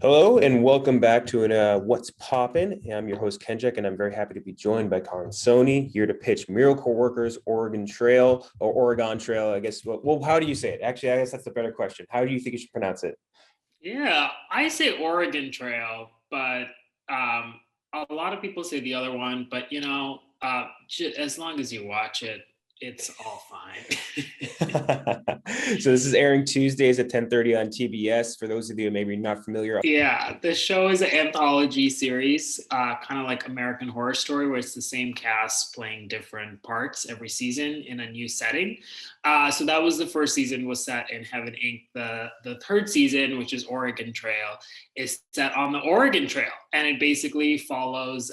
Hello and welcome back to What's Poppin'. I'm your host Kenjek, and I'm very happy to be joined by Karan Soni here to pitch Miracle Workers Oregon Trail or Oregon Trail. I guess. Well, how do you say it? Actually, I guess that's a better question. How do you think you should pronounce it? Yeah, I say Oregon Trail, but a lot of people say the other one. But as long as you watch it, it's all fine. So this is airing Tuesdays at 10:30 on TBS. For those of you maybe not familiar. Yeah, the show is an anthology series, kind of like American Horror Story, where it's the same cast playing different parts every season in a new setting. So that was the first season, was set in Heaven Inc. The third season, which is Oregon Trail, is set on the Oregon Trail, and it basically follows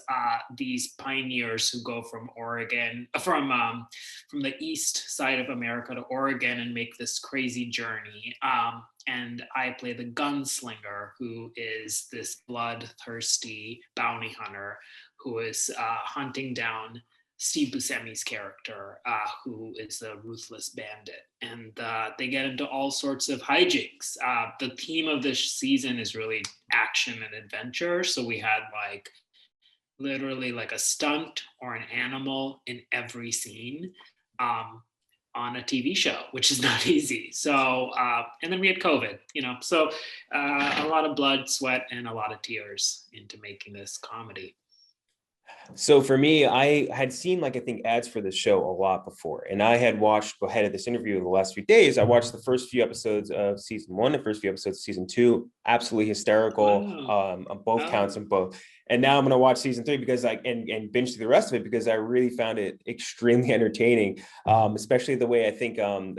these pioneers who go from Oregon, from the east side of America to Oregon, and make this crazy journey. And I play the gunslinger, who is this bloodthirsty bounty hunter who is hunting down Steve Buscemi's character, who is a ruthless bandit. And they get into all sorts of hijinks. The theme of this season is really action and adventure. So we had literally like a stunt or an animal in every scene. On a TV show, which is not easy. So, and then we had COVID, so a lot of blood, sweat, and a lot of tears into making this comedy. So for me, I had seen I think ads for the show a lot before, and I had watched ahead of this interview the last few days. I watched the first few episodes of season one, the first few episodes of season two, absolutely hysterical Wow. on both counts Oh. and both. And now I'm going to watch season three because and binge through the rest of it because I really found it extremely entertaining, especially the way I think I mean,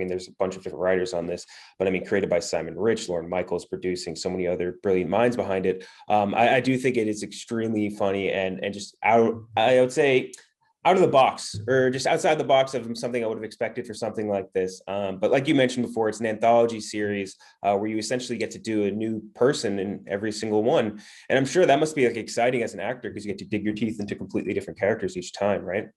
there's a bunch of different writers on this, but I mean, created by Simon Rich, Lauren Michaels producing, so many other brilliant minds behind it. I do think it is extremely funny and just I would say out of the box or just outside the box of something I would have expected for something like this. But like you mentioned before, it's an anthology series where you essentially get to do a new person in every single one. And I'm sure that must be exciting as an actor because you get to dig your teeth into completely different characters each time, right?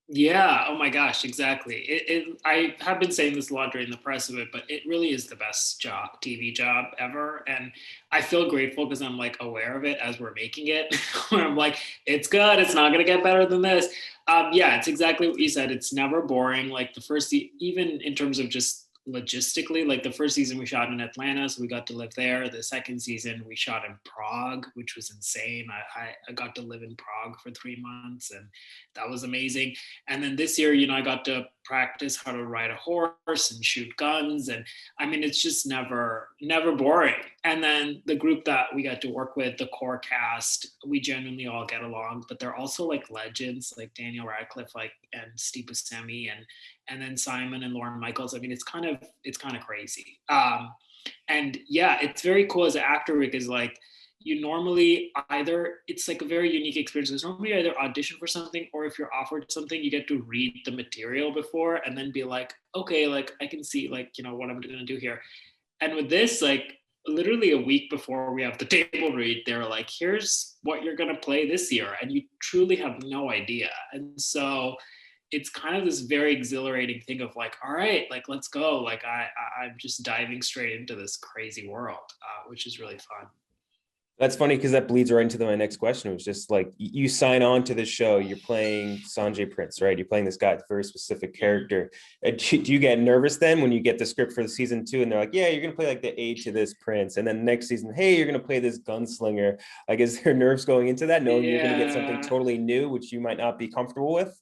Yeah. Oh my gosh. Exactly. I have been saying this a lot during the press of it, but it really is the best TV job ever, and I feel grateful because I'm aware of it as we're making it. Where I'm like, it's good. It's not gonna get better than this. Yeah, it's exactly what you said. It's never boring. Like the even in terms of just logistically, like the first season we shot in Atlanta, so we got to live there. The second season we shot in Prague, which was insane. I got to live in Prague for 3 months, and that was amazing. And then this year, I got to practice how to ride a horse and shoot guns. And I mean, it's just never boring. And then the group that we got to work with, the core cast, we genuinely all get along, but they're also like legends, like Daniel Radcliffe, and Steve Buscemi, and then Simon and Lauren Michaels. I mean, it's kind of crazy. And yeah, it's very cool as an actor because you normally either, it's like a very unique experience. There's normally either audition for something, or if you're offered something, you get to read the material before and then be like, okay, I can see what I'm going to do here. And with this, literally a week before we have the table read, they're like, here's what you're going to play this year. And you truly have no idea. And so it's kind of this very exhilarating thing of all right, let's go. I'm just diving straight into this crazy world, which is really fun. That's funny because that bleeds right into my next question. It was just you sign on to the show, you're playing Sanjay Prince, right? You're playing this guy, very specific character. Do you get nervous then when you get the script for the season two and they're like, yeah, you're gonna play the aide to this prince, and then next season, hey, you're gonna play this gunslinger? Is there nerves going into that, knowing you're gonna get something Yeah. totally new, which you might not be comfortable with?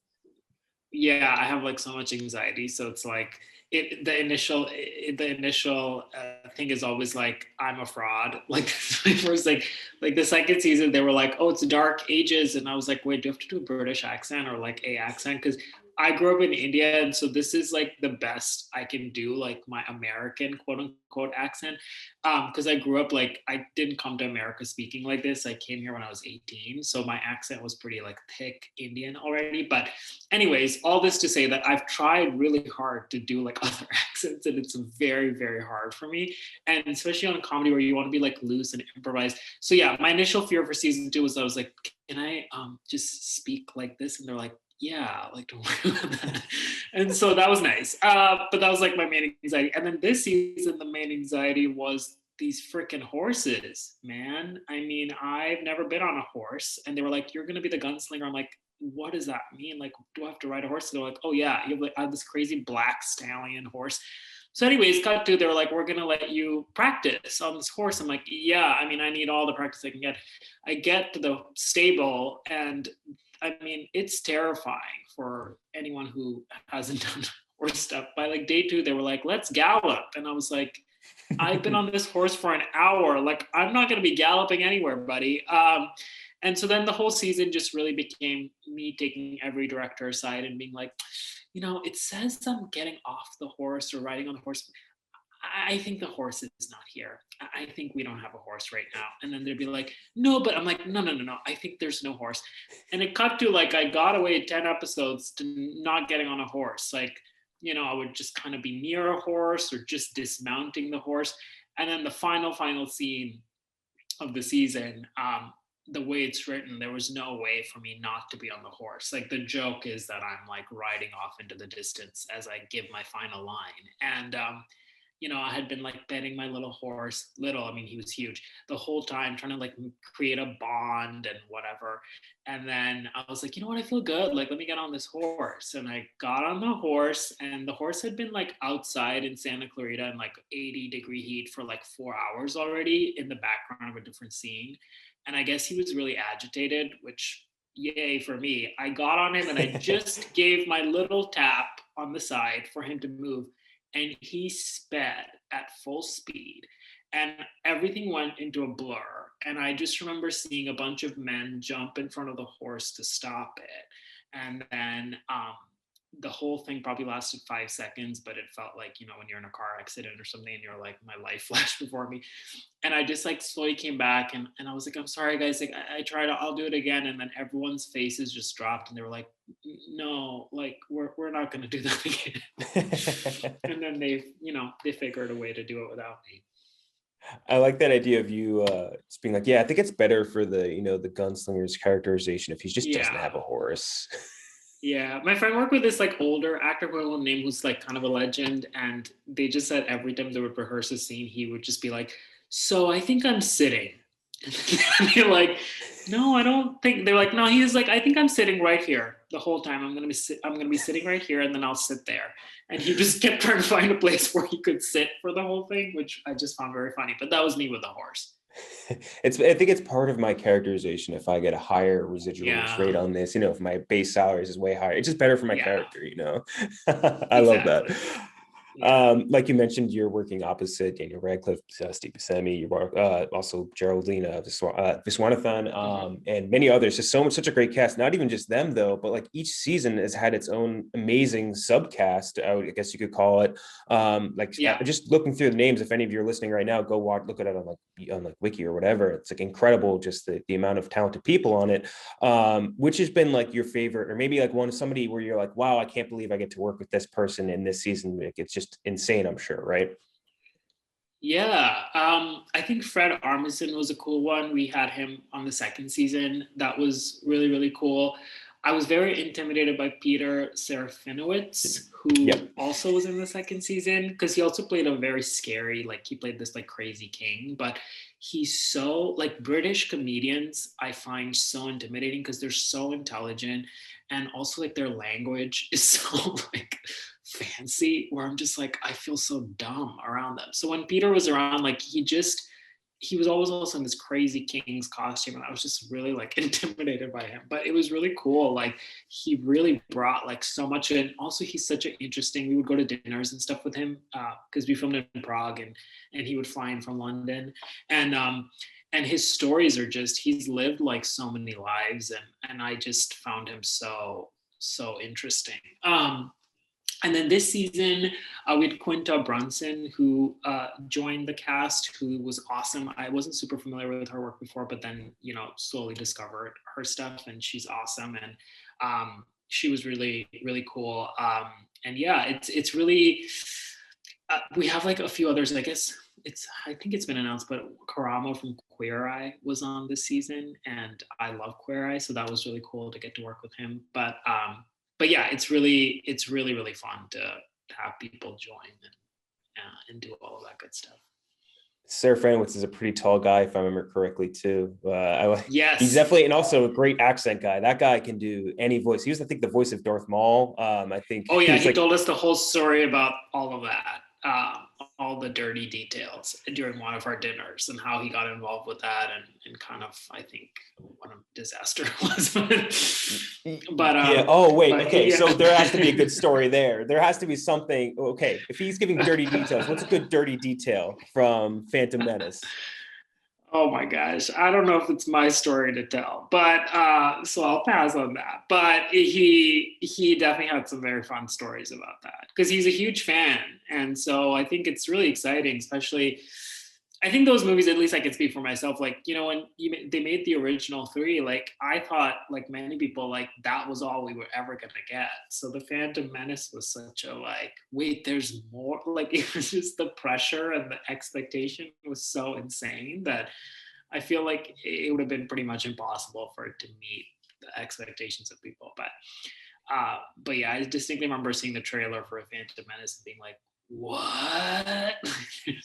Yeah, I have so much anxiety, so it's the initial thing is always I'm a fraud. My first the second season, they were like, oh, it's dark ages, and I was like, wait, do you have to do a British accent or a accent? Because I grew up in India, and so this is the best I can do, my American quote unquote accent. Because I grew up I didn't come to America speaking like this. I came here when I was 18, so my accent was pretty thick Indian already. But anyways, all this to say that I've tried really hard to do other accents, and it's very, very hard for me. And especially on comedy where you want to be loose and improvise. So yeah, my initial fear for season two was I was like, can I just speak like this? And they're like, yeah, don't worry about that. And so that was nice. But that was my main anxiety. And then this season, the main anxiety was these freaking horses, man. I mean, I've never been on a horse. And they were like, you're going to be the gunslinger. I'm like, what does that mean? Like, do I have to ride a horse? They're like, oh yeah, I have this crazy black stallion horse. So anyways, cut to, they were like, we're going to let you practice on this horse. I'm like, yeah, I mean, I need all the practice I can get. I get to the stable, and I mean, it's terrifying for anyone who hasn't done horse stuff. By like day 2, they were like, let's gallop. And I was like, I've been on this horse for an hour. Like, I'm not going to be galloping anywhere, buddy. And so then the whole season just really became me taking every director aside and being like, it says I'm getting off the horse or riding on the horse. I think the horse is not here. I think we don't have a horse right now. And then they'd be like, no, but I'm like, no. I think there's no horse. And it cut to like, I got away 10 episodes to not getting on a horse. Like, I would just kind of be near a horse or just dismounting the horse. And then the final scene of the season, the way it's written, there was no way for me not to be on the horse. Like, the joke is that I'm like riding off into the distance as I give my final line. And, I had been like petting my little horse, I mean, he was huge the whole time, trying to like create a bond and whatever. And then I was like, you know what, I feel good. Like, let me get on this horse. And I got on the horse, and the horse had been like outside in Santa Clarita in like 80-degree heat for like 4 hours already in the background of a different scene. And I guess he was really agitated, which yay for me. I got on him and I just gave my little tap on the side for him to move. And he sped at full speed, and everything went into a blur. And I just remember seeing a bunch of men jump in front of the horse to stop it. And then the whole thing probably lasted 5 seconds, but it felt like, when you're in a car accident or something and you're like, my life flashed before me. And I just like slowly came back, and I was like, I'm sorry guys, like I tried, I'll do it again. And then everyone's faces just dropped, and they were like, no, like we're not going to do that again. And then they figured a way to do it without me. I like that idea of you just being like, yeah, I think it's better for the, the gunslinger's characterization if he just doesn't have a horse. Yeah, my friend worked with this like older actor who I won't name, who's like kind of a legend, and they just said every time they would rehearse a scene, he would just be like, so I think I'm sitting. And they're like, no, I don't think. They're like, no, he's like, I think I'm sitting right here the whole time. I'm gonna be sitting right here, and then I'll sit there. And he just kept trying to find a place where he could sit for the whole thing, which I just found very funny. But that was me with the horse. I think it's part of my characterization. If I get a higher residual rate on this, if my base salary is way higher, it's just better for my character, I love that. Yeah. Like you mentioned, you're working opposite Daniel Radcliffe, Steve Buscemi, you're also Geraldine Viswanathan, and many others. Just such a great cast. Not even just them though, but like each season has had its own amazing subcast, I guess you could call it. Just looking through the names, if any of you are listening right now, go look at it on like Wiki or whatever. It's like incredible, just the amount of talented people on it. Which has been like your favorite, or maybe like somebody where you're like, wow, I can't believe I get to work with this person in this season. Like, it's just insane, I'm sure, right? Yeah, I think Fred Armisen was a cool one. We had him on the second season. That was really, really cool. I was very intimidated by Peter Serafinowicz, who also was in the second season, because he also played a very scary, like he played this like crazy king, but he's so like British comedians I find so intimidating because they're so intelligent, and also like their language is so like fancy, where I'm just like, I feel so dumb around them. So when Peter was around, like he was always also in this crazy king's costume, and I was just really like intimidated by him. But it was really cool. Like, he really brought like so much in. Also, he's such an interesting. We would go to dinners and stuff with him because we filmed in Prague, and he would fly in from London, and his stories are just, he's lived like so many lives, and I just found him so interesting. And then this season, we had Quinta Brunson, who joined the cast, who was awesome. I wasn't super familiar with her work before, but then, slowly discovered her stuff, and she's awesome. And she was really, really cool. And yeah, it's really, we have like a few others, I guess. I think it's been announced, but Karamo from Queer Eye was on this season, and I love Queer Eye, so that was really cool to get to work with him. But yeah, it's really, really fun to have people join and do all of that good stuff. Sarah Franowitz is a pretty tall guy, if I remember correctly, too. He's Yes. definitely, and also a great accent guy. That guy can do any voice. He was, I think, the voice of Darth Maul. I think Oh he yeah, was he like, told us the whole story about all of that, all the dirty details during one of our dinners and how he got involved with that and kind of, I think, what a disaster it was. but yeah. Oh, wait. but Okay. yeah. So there has to be a good story there. There has to be something. Okay. If he's giving dirty details, what's a good dirty detail from Phantom Menace? Oh my gosh, I don't know if it's my story to tell, but so I'll pass on that. But he definitely had some very fun stories about that because he's a huge fan, and so I think it's really exciting, especially. I think those movies, at least I can speak for myself. Like, when they made the original three, like I thought, like many people, like that was all we were ever gonna get. So the Phantom Menace was such a like, wait, there's more. Like it was just the pressure and the expectation was so insane that I feel like it would have been pretty much impossible for it to meet the expectations of people. But yeah, I distinctly remember seeing the trailer for a Phantom Menace and being like, what?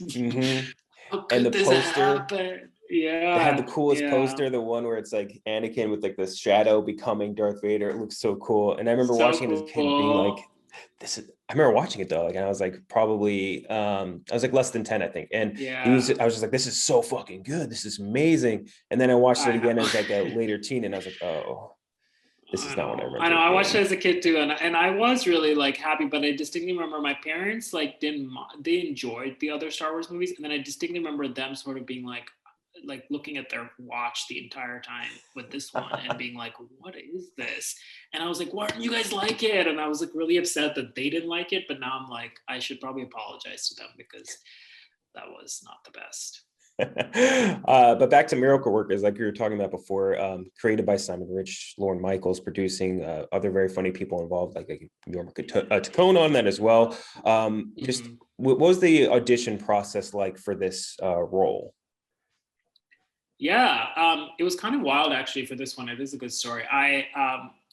Mm-hmm. How And could the this poster, happen? they had the Yeah, coolest yeah. poster, the one where it's like Anakin with like the shadow becoming Darth Vader. It looks so cool. And I remember So watching it as a kid and being like, cool. this is, I remember watching it though, like, and I was like probably I was like less than 10, I think. And Yeah, I was just like, this is so fucking good. This is amazing. And then I watched it I again as like a know. later teen, and I was like, oh, this is I not what I know. I remember know. it I watched it being. as a kid too, and I was really like happy. But I distinctly remember my parents like didn't they enjoyed the other Star Wars movies, and then I distinctly remember them sort of being like looking at their watch the entire time with this one and being like, "What is this?" And I was like, "Why don't you guys like it?" And I was like really upset that they didn't like it. But now I'm like, I should probably apologize to them because that was not the best. But back to Miracle Workers, like we were talking about before, created by Simon Rich, Lorne Michaels, producing other very funny people involved, like Yorma Tacone on that as well. Just Mhm. what was the audition process like for this role? Yeah, it was kind of wild actually for this one. It is a good story. I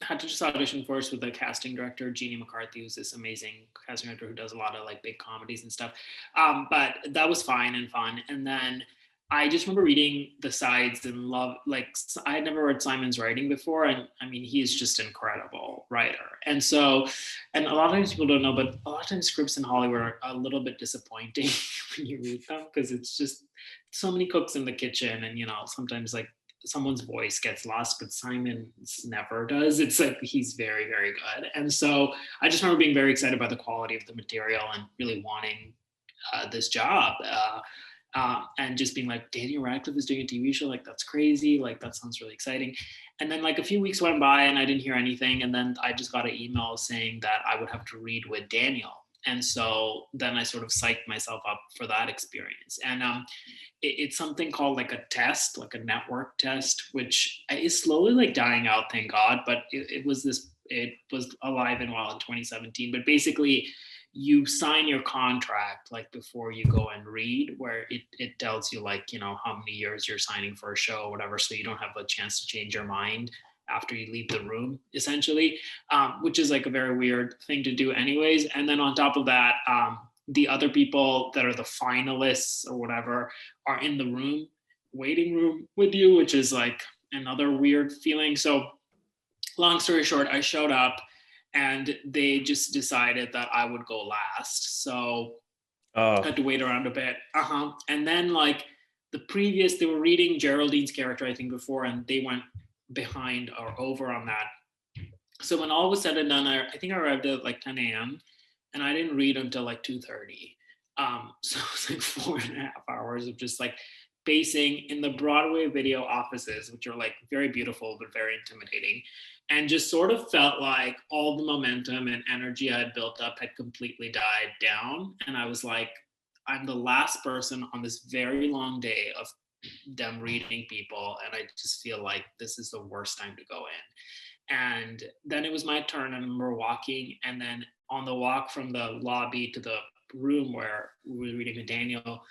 had to just audition first with the casting director, Jeannie McCarthy, who's this amazing casting director who does a lot of like big comedies and stuff. But that was fine and fun. And then I just remember reading the sides and love, like I had never read Simon's writing before. And I mean, he's just an incredible writer. And so, and a lot of times people don't know, but a lot of times scripts in Hollywood are a little bit disappointing when you read them because it's just so many cooks in the kitchen and sometimes like someone's voice gets lost but Simon's never does. It's like he's very very good, and so I just remember being very excited about the quality of the material and really wanting this job, and just being like, Daniel Radcliffe is doing a TV show, like that's crazy, like that sounds really exciting. And then like a few weeks went by and I didn't hear anything, and then I just got an email saying that I would have to read with Daniel. And so then I sort of psyched myself up for that experience. And it's something called like a test, like a network test, which is slowly like dying out, thank God. But it was alive and well in 2017. But basically, you sign your contract like before you go and read, where it tells you like, how many years you're signing for a show or whatever. So you don't have a chance to change your mind after you leave the room, essentially, which is like a very weird thing to do, anyways. And then on top of that, the other people that are the finalists or whatever are in the room, waiting room with you, which is like another weird feeling. So, long story short, I showed up and they just decided that I would go last. So, I had Oh, to wait around a bit. And then, like, they were reading Geraldine's character, I think, before, and they went behind or over on that. So when all was said and done, I think I arrived at like 10 a.m. and I didn't read until like 2:30. So it was like 4.5 hours of just like basing in the Broadway video offices, which are like very beautiful but very intimidating, and just sort of felt like all the momentum and energy I had built up had completely died down. And I was like, I'm the last person on this very long day of them reading people, and I just feel like this is the worst time to go in. And then it was my turn, and I remember walking, and then on the walk from the lobby to the room where we were reading with Daniel,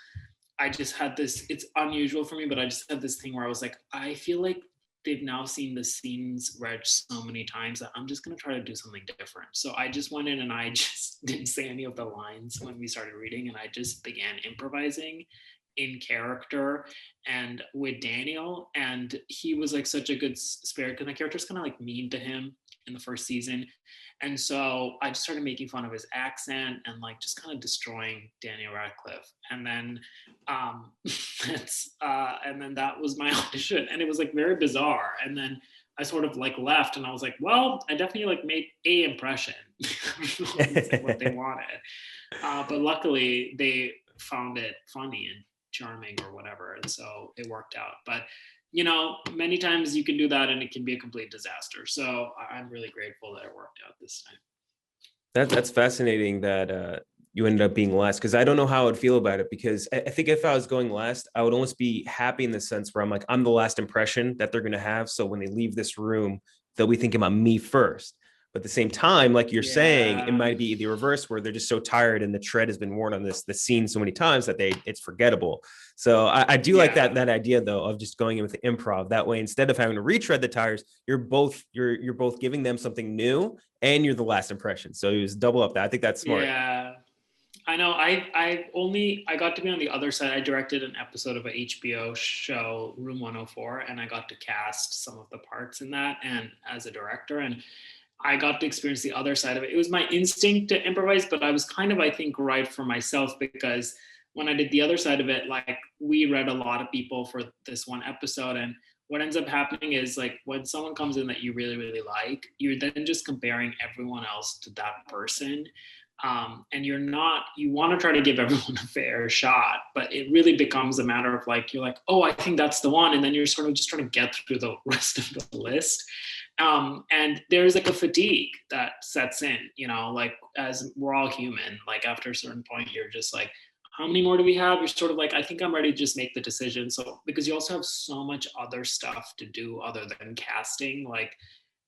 I just had this, it's unusual for me, but I just had this thing where I was like, I feel like they've now seen the scenes read so many times that I'm just going to try to do something different. So I just went in and I just didn't say any of the lines when we started reading, and I just began improvising. in character and with Daniel. And he was like such a good spirit because my character's kind of like mean to him in the first season. And so I just started making fun of his accent and like just kind of destroying Daniel Radcliffe. And then and then that was my audition. And it was like very bizarre. And then I sort of like left and I was like, well, I definitely like made a impression. It's like what they wanted. But luckily they found it funny and charming or whatever. And so it worked out. But you know, many times you can do that and it can be a complete disaster. So I'm really grateful that it worked out this time. That's fascinating that you ended up being last, because I don't know how I would feel about it, because I think if I was going last, I would almost be happy in the sense where I'm like, I'm the last impression that they're going to have. So when they leave this room, they'll be thinking about me first. But at the same time, like you're saying, it might be the reverse where they're just so tired and the tread has been worn on the scene so many times that it's forgettable. So I do like that idea though of just going in with the improv. That way, instead of having to retread the tires, you're both giving them something new and you're the last impression. So you just double up that. I think that's smart. Yeah. I know. I got to be on the other side. I directed an episode of a HBO show, Room 104, and I got to cast some of the parts in that, and as a director, and I got to experience the other side of it. It was my instinct to improvise, but I was kind of, I think, right for myself, because when I did the other side of it, like we read a lot of people for this one episode, and what ends up happening is like when someone comes in that you really, really like, you're then just comparing everyone else to that person. And you want to try to give everyone a fair shot, but it really becomes a matter of like, you're like, oh, I think that's the one. And then you're sort of just trying to get through the rest of the list. And there's like a fatigue that sets in, you know, like as we're all human, like after a certain point, you're just like, how many more do we have? You're sort of like, I think I'm ready to just make the decision. So, because you also have so much other stuff to do other than casting, like,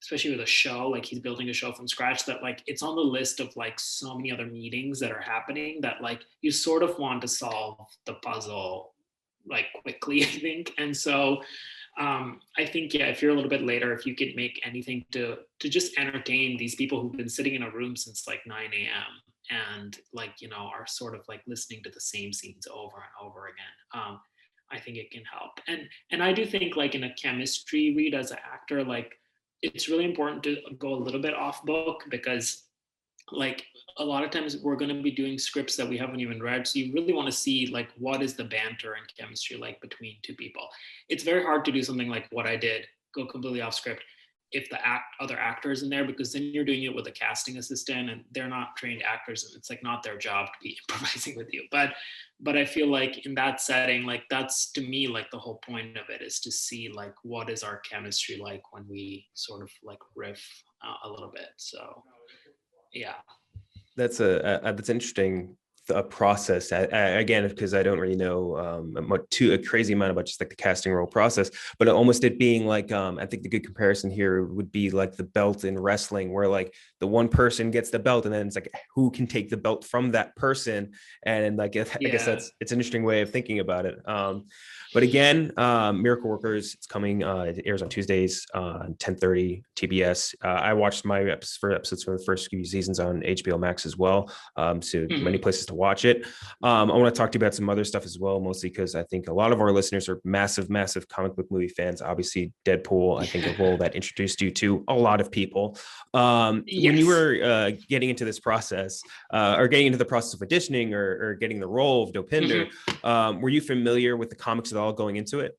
especially with a show, like he's building a show from scratch, that like it's on the list of like so many other meetings that are happening that like you sort of want to solve the puzzle like quickly, I think. And so I think, yeah, if you're a little bit later, if you can make anything to just entertain these people who've been sitting in a room since like 9 a.m. and like, you know, are sort of like listening to the same scenes over and over again. I think it can help. And I do think like in a chemistry read as an actor, like it's really important to go a little bit off book, because like a lot of times we're going to be doing scripts that we haven't even read, so you really want to see like what is the banter and chemistry like between two people. It's very hard to do something like what I did, go completely off script, if the other actors in there, because then you're doing it with a casting assistant and they're not trained actors and it's like not their job to be improvising with you. But I feel like in that setting, like that's to me like the whole point of it, is to see like what is our chemistry like when we sort of like riff a little bit. So yeah. That's that's interesting process. Again, because I don't really know a crazy amount about just like the casting role process, but almost it being like I think the good comparison here would be like the belt in wrestling, where like the one person gets the belt and then it's like who can take the belt from that person, and like I guess it's an interesting way of thinking about it. But again, Miracle Workers, it's coming. It airs on Tuesdays, 10:30 TBS. I watched my episodes from the first few seasons on HBO Max as well. So many places to watch it. I want to talk to you about some other stuff as well, mostly because I think a lot of our listeners are massive comic book movie fans. Obviously, Deadpool, I think a role that introduced you to a lot of people. When you were getting into this process, or getting into the process of auditioning or getting the role of Dopinder, were you familiar with the comics at all going into it?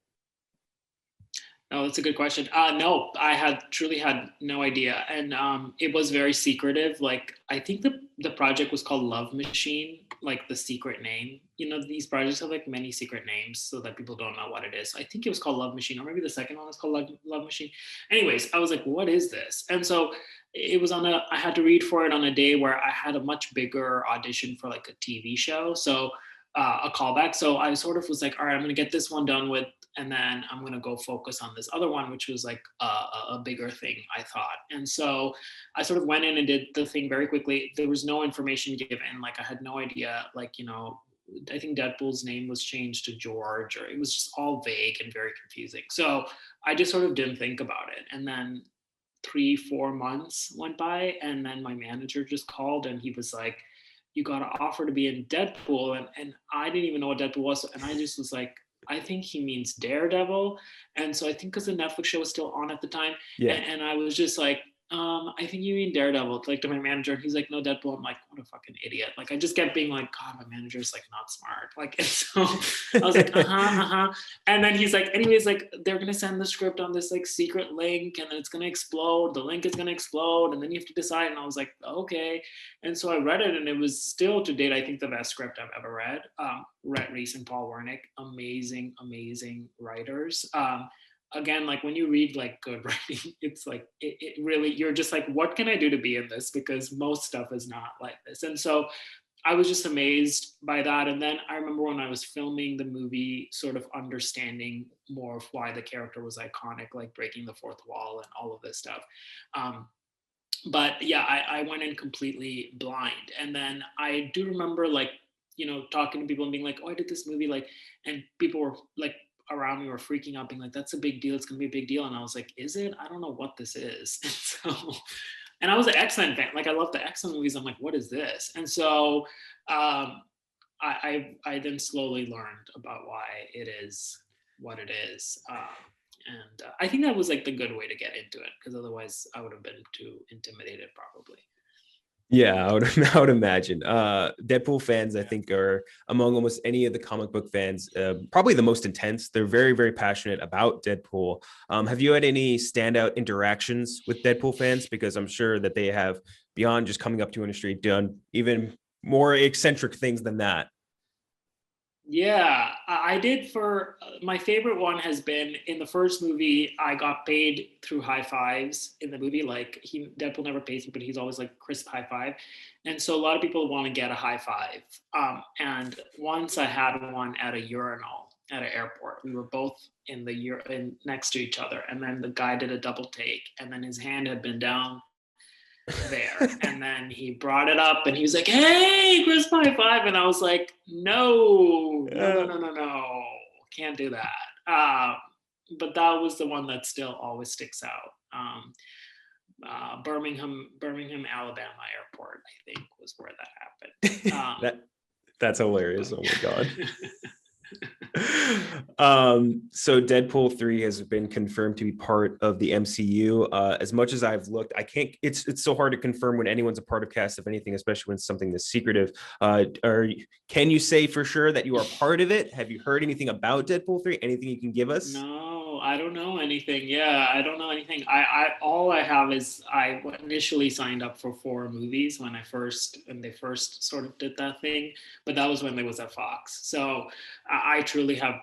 Oh, that's a good question. No, I truly had no idea. And it was very secretive. Like, I think the project was called Love Machine, like the secret name. You know, these projects have like many secret names so that people don't know what it is. So I think it was called Love Machine, or maybe the second one was called Love Machine. Anyways, I was like, what is this? And so it was I had to read for it on a day where I had a much bigger audition for like a TV show. So a callback. So I sort of was like, all right, I'm going to get this one done with, and then I'm going to go focus on this other one, which was like a bigger thing, I thought. And so I sort of went in and did the thing very quickly. There was no information given. Like I had no idea, like, you know, I think Deadpool's name was changed to George, or it was just all vague and very confusing. So I just sort of didn't think about it. And then 3-4 months went by, and then my manager just called and he was like, you got to offer to be in Deadpool. And I didn't even know what Deadpool was. And I just was like, I think he means Daredevil. And so I think because the Netflix show was still on at the time, Yeah. and I was just like, I think you mean Daredevil, like to my manager. He's like, no, Deadpool. I'm like, what a fucking idiot. Like, I just kept being like, God, my manager's like not smart. Like, and so I was like, uh-huh. And then he's like, anyways, like they're gonna send the script on this like secret link, and then it's gonna explode. The link is gonna explode, and then you have to decide. And I was like, okay. And so I read it, and it was still to date, I think, the best script I've ever read. Rhett Reese and Paul Wernick, amazing, amazing writers. Again, like when you read like good writing, it's like it really, you're just like, what can I do to be in this? Because most stuff is not like this. And so I was just amazed by that. And then I remember when I was filming the movie, sort of understanding more of why the character was iconic, like breaking the fourth wall and all of this stuff. But yeah, I went in completely blind. And then I do remember like, talking to people and being like, oh, I did this movie, like, and people were like, around me were freaking out, being like, that's a big deal, it's gonna be a big deal. And I was like, is it? I don't know what this is. And I was an X-Men fan, like I love the X-Men movies. I'm like, what is this? And so I then slowly learned about why it is what it is. And I think that was like the good way to get into it, because otherwise I would have been too intimidated probably. Yeah, I would imagine. Deadpool fans, I think, are among almost any of the comic book fans, probably the most intense. They're very, very passionate about Deadpool. Have you had any standout interactions with Deadpool fans? Because I'm sure that they have, beyond just coming up to you in the street, done even more eccentric things than that. Yeah, I did. For my favorite one has been in the first movie, I got paid through high fives in the movie. Like Deadpool never pays me, but he's always like crisp high five. And so a lot of people want to get a high five. And once I had one at a urinal at an airport. We were both next to each other. And then the guy did a double take, and then his hand had been down there. And then he brought it up and he was like, hey, Chris High Five. And I was like, no, can't do that. But that was the one that still always sticks out. Birmingham, Alabama airport, I think, was where that happened. That's hilarious. Oh my God. So Deadpool 3 has been confirmed to be part of the MCU. As much as I've looked, I can't, it's so hard to confirm when anyone's a part of cast of anything, especially when it's something this secretive. Can you say for sure that you are part of it? Have you heard anything about Deadpool 3? Anything you can give us? No, I don't know anything. Yeah, I don't know anything. I all I have is I initially signed up for 4 movies when they first sort of did that thing, but that was when they was at Fox. So I truly have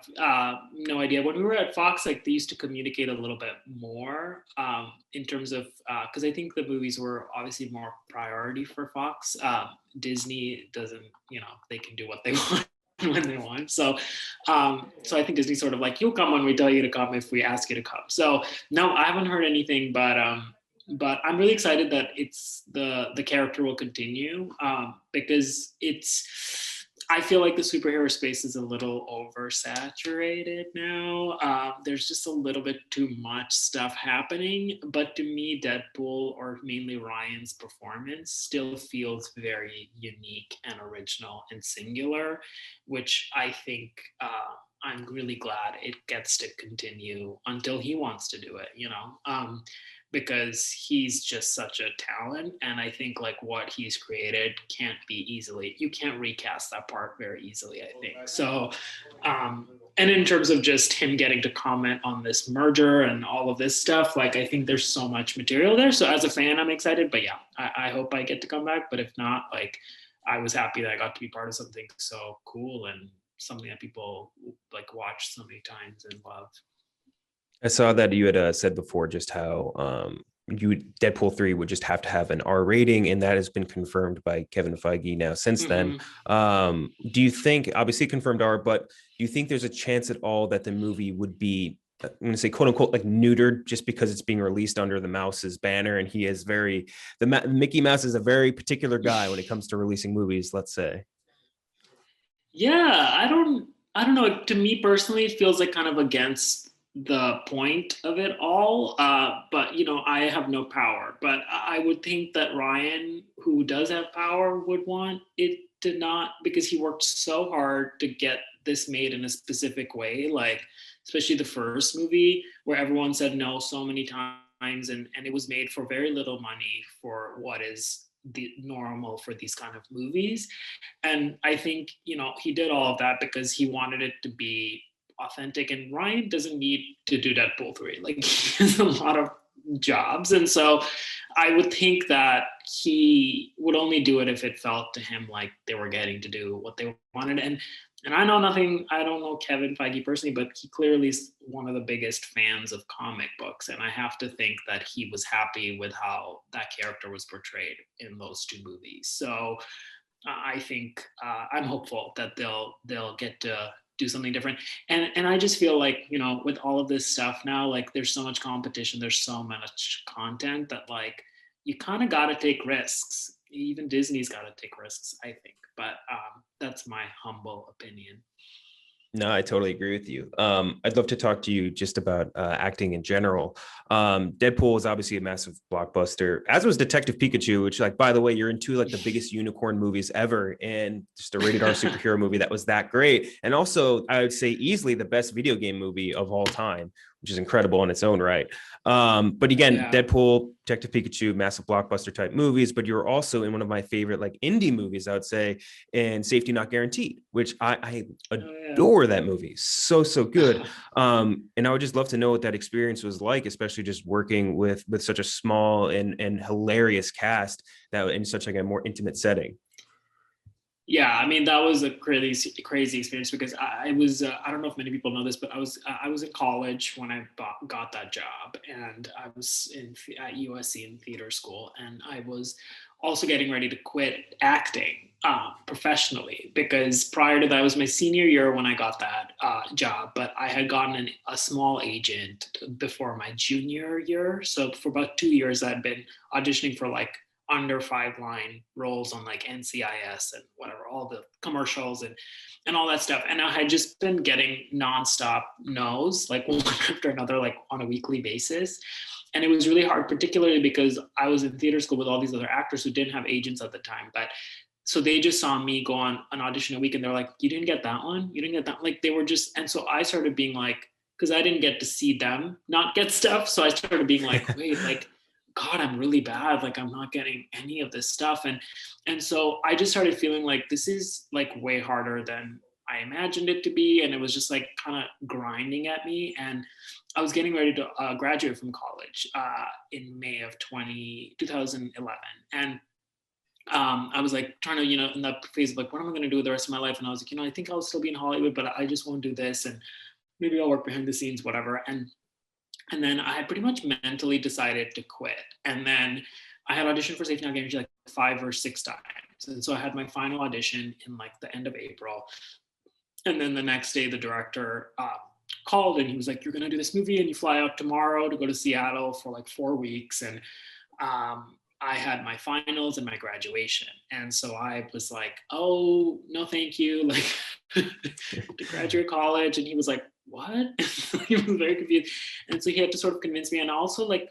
no idea. When we were at Fox, like they used to communicate a little bit more in terms of because I think the movies were obviously more priority for Fox. Disney doesn't, they can do what they want when they want. So I think Disney sort of like, you'll come when we tell you to come if we ask you to come. So no, I haven't heard anything, but I'm really excited that it's the character will continue because I feel like the superhero space is a little oversaturated now. There's just a little bit too much stuff happening. But to me, Deadpool, or mainly Ryan's performance, still feels very unique and original and singular, which I think I'm really glad it gets to continue until he wants to do it, because he's just such a talent. And I think like what he's created you can't recast that part very easily, I think. So, and in terms of just him getting to comment on this merger and all of this stuff, like I think there's so much material there. So as a fan, I'm excited, but yeah, I hope I get to come back. But if not, like I was happy that I got to be part of something so cool and something that people like watch so many times and love. I saw that you had said before just how Deadpool 3 would just have to have an R rating, and that has been confirmed by Kevin Feige now since then. Do you think, obviously confirmed R, but do you think there's a chance at all that the movie would be, I'm going to say quote unquote, like neutered just because it's being released under the Mouse's banner, and he is Mickey Mouse is a very particular guy when it comes to releasing movies, let's say? Yeah, I don't know. To me personally, it feels like kind of against the point of it all. But you know, I have no power. But I would think that Ryan, who does have power, would want it to not, because he worked so hard to get this made in a specific way, like especially the first movie where everyone said no so many times, and it was made for very little money for what is the normal for these kind of movies. And I think, you know, he did all of that because he wanted it to be authentic. And Ryan doesn't need to do Deadpool 3. Like, he has a lot of jobs. And so I would think that he would only do it if it felt to him like they were getting to do what they wanted. And I know nothing, I don't know Kevin Feige personally, but he clearly is one of the biggest fans of comic books. And I have to think that he was happy with how that character was portrayed in those two movies. So I think I'm hopeful that they'll get to do something different. And I just feel like, you know, with all of this stuff now, like there's so much competition, there's so much content that like you kind of got to take risks. Even Disney's got to take risks, I think. But that's my humble opinion. No, I totally agree with you. I'd love to talk to you just about acting in general. Deadpool was obviously a massive blockbuster, as was Detective Pikachu, which, like, by the way, you're in two like the biggest unicorn movies ever, and just a rated R superhero movie that was that great. And also, I would say easily the best video game movie of all time, which is incredible in its own right. But again, Yeah. Deadpool, Detective Pikachu, massive blockbuster type movies, but you're also in one of my favorite like indie movies, I would say, in Safety Not Guaranteed, which I adore that movie. So good. And I would just love to know what that experience was like, especially just working with such a small and hilarious cast that in such like a more intimate setting. Yeah, I mean that was a crazy experience because I was I don't know if many people know this, but I was in college when I got that job, and I was at USC in theater school, and I was also getting ready to quit acting professionally, because prior to that, it was my senior year when I got that job, but I had gotten a small agent before my junior year. So for about 2 years, I'd been auditioning for like under 5 line roles on like NCIS and whatever, all the commercials and all that stuff. And I had just been getting nonstop no's, like one after another, like on a weekly basis. And it was really hard, particularly because I was in theater school with all these other actors who didn't have agents at the time. But so they just saw me go on an audition a week and they're like, you didn't get that one? You didn't get that? Like they were just, and so I started being like, because I didn't get to see them not get stuff. So I started being like, wait, like, God, I'm really bad. Like I'm not getting any of this stuff. And so I just started feeling like this is like way harder than I imagined it to be. And it was just like kind of grinding at me. And I was getting ready to graduate from college in May of 2011. And I was like trying to, you know, in that phase of like, what am I going to do with the rest of my life? And I was like, you know, I think I'll still be in Hollywood, but I just won't do this. And maybe I'll work behind the scenes, whatever. And then I had pretty much mentally decided to quit. And then I had auditioned for Safety Not Guaranteed like 5 or 6 times. And so I had my final audition in like the end of April. And then the next day, the director called and he was like, you're going to do this movie and you fly out tomorrow to go to Seattle for like 4 weeks. And I had my finals and my graduation. And so I was like, oh, no, thank you. Like to graduate college. And he was like, what? He was very confused. And so he had to sort of convince me. And also like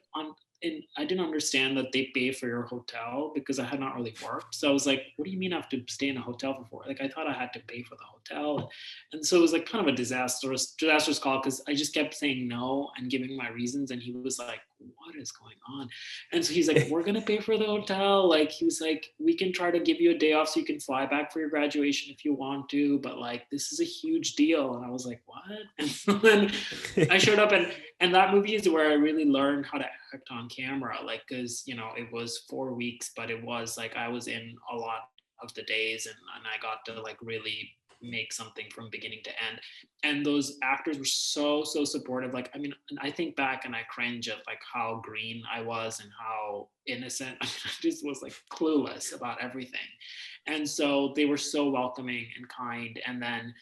and I didn't understand that they pay for your hotel because I had not really worked. So I was like, what do you mean I have to stay in a hotel for 4? Like I thought I had to pay for the hotel. And so it was like kind of a disastrous call because I just kept saying no and giving my reasons. And he was like, what is going on? And so he's like, we're going to pay for the hotel. Like he was like, we can try to give you a day off so you can fly back for your graduation if you want to. But like, this is a huge deal. And I was like, what? And so then I showed up and that movie is where I really learned how to act on camera, like, because, you know, it was 4 weeks, but it was like I was in a lot of the days and I got to like really make something from beginning to end. And those actors were so supportive. Like, I mean, I think back and I cringe at like how green I was and how innocent. I just was like clueless about everything. And so they were so welcoming and kind. And then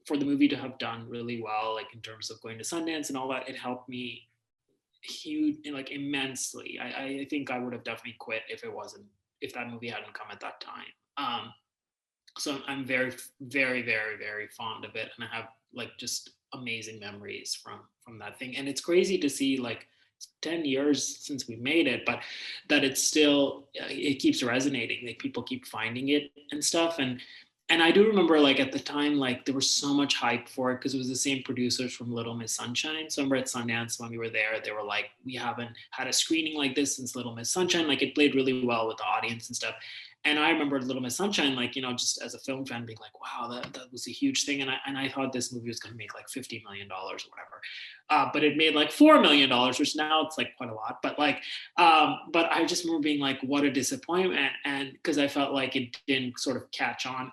for the movie to have done really well, like in terms of going to Sundance and all that, it helped me huge, like immensely. I think I would have definitely quit if that movie hadn't come at that time. So I'm very, very, very, very fond of it, and I have like just amazing memories from from that thing. And it's crazy to see like 10 years since we made it, but that it's still, it keeps resonating. Like people keep finding it and stuff. And I do remember like at the time, like there was so much hype for it because it was the same producers from Little Miss Sunshine. So I remember at Sundance when we were there, they were like, we haven't had a screening like this since Little Miss Sunshine. Like it played really well with the audience and stuff. And I remember Little Miss Sunshine, like, you know, just as a film fan being like, wow, that was a huge thing. And I thought this movie was going to make like $50 million or whatever. But it made like $4 million, which now it's like quite a lot. But like, but I just remember being like, what a disappointment. And because I felt like it didn't sort of catch on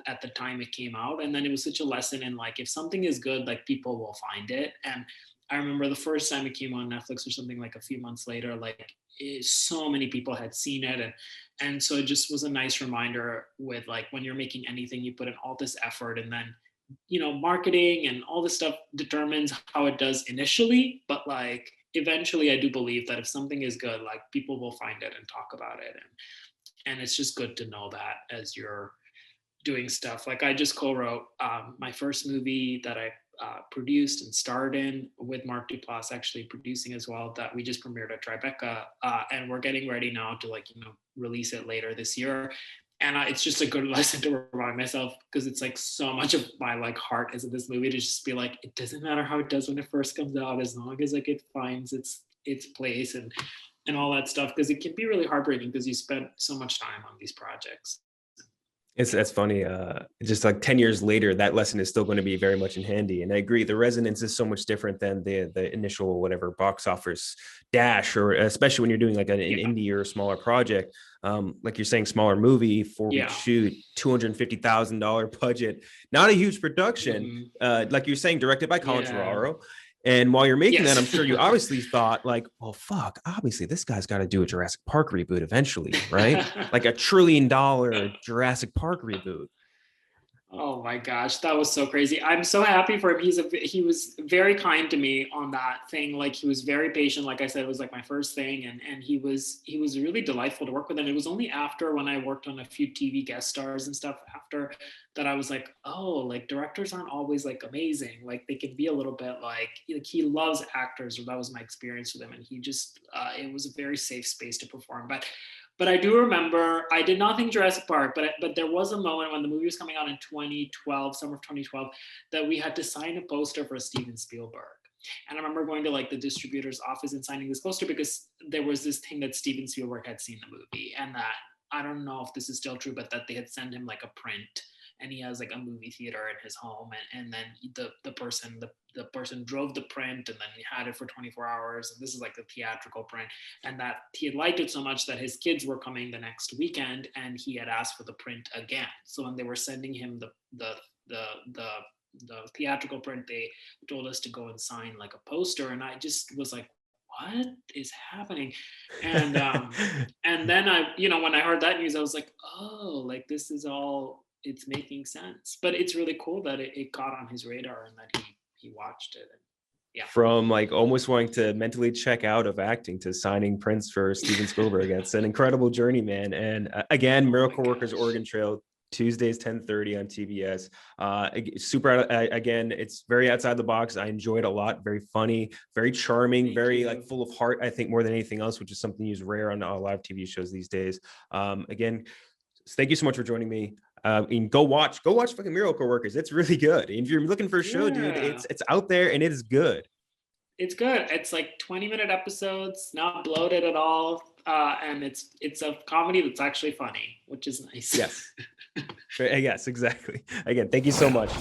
at the time it came out. And then it was such a lesson in like, if something is good, like people will find it. And I remember the first time it came on Netflix or something, like a few months later, like so many people had seen it. And so it just was a nice reminder with like, when you're making anything, you put in all this effort, and then, you know, marketing and all this stuff determines how it does initially. But like, eventually I do believe that if something is good, like people will find it and talk about it. And it's just good to know that as you're doing stuff. Like I just co-wrote my first movie that I produced and starred in with Mark Duplass actually producing as well, that we just premiered at Tribeca, and we're getting ready now to like, you know, release it later this year. And it's just a good lesson to remind myself, because it's like so much of my like heart is in this movie, to just be like, it doesn't matter how it does when it first comes out, as long as like it finds its place and all that stuff, because it can be really heartbreaking because you spent so much time on these projects. That's funny. Just like 10 years later, that lesson is still going to be very much in handy. And I agree, the resonance is so much different than the initial whatever box office dash, or especially when you're doing like an indie or a smaller project. Like you're saying, smaller movie, 4-week shoot, $250,000 budget, not a huge production. Like you're saying, directed by Colin Trevorrow. And while you're making that, I'm sure you obviously thought like, well, fuck, obviously this guy's got to do a Jurassic Park reboot eventually, right? Like $1 trillion Jurassic Park reboot. Oh my gosh, that was so crazy. I'm so happy for him. He was very kind to me on that thing. Like he was very patient. Like I said, it was like my first thing, and he was really delightful to work with. And it was only after, when I worked on a few TV guest stars and stuff after, that I was like, oh, like directors aren't always like amazing. Like they can be a little bit like he loves actors, or that was my experience with him. And he just it was a very safe space to perform. But I do remember, I did not think Jurassic Park, but there was a moment when the movie was coming out in 2012, summer of 2012, that we had to sign a poster for Steven Spielberg. And I remember going to like the distributor's office and signing this poster, because there was this thing that Steven Spielberg had seen the movie, and that, I don't know if this is still true, but that they had sent him like a print, and he has like a movie theater in his home, and then the person drove the print, and then he had it for 24 hours, and this is like the theatrical print, and that he had liked it so much that his kids were coming the next weekend, and he had asked for the print again. So when they were sending him the theatrical print, they told us to go and sign like a poster, and I just was like, what is happening? And and then I, you know, when I heard that news, I was like, oh, like this is all, it's making sense. But it's really cool that it got on his radar, and that he watched it. And from like almost wanting to mentally check out of acting to signing prints for Steven Spielberg. It's an incredible journey, man. And again, Miracle Workers Oregon Trail, Tuesdays 10:30 on TBS. Super. Again, it's very outside the box. I enjoyed a lot. Very funny, very charming, very like full of heart, I think, more than anything else, which is something used rare on live TV shows these days. Again, thank you so much for joining me. And go watch fucking Miracle Workers. It's really good. If you're looking for a show, dude, it's out there and it is good. It's good. It's like 20-minute episodes, not bloated at all. And it's a comedy that's actually funny, which is nice. Yes. Yes, exactly. Again, thank you so much.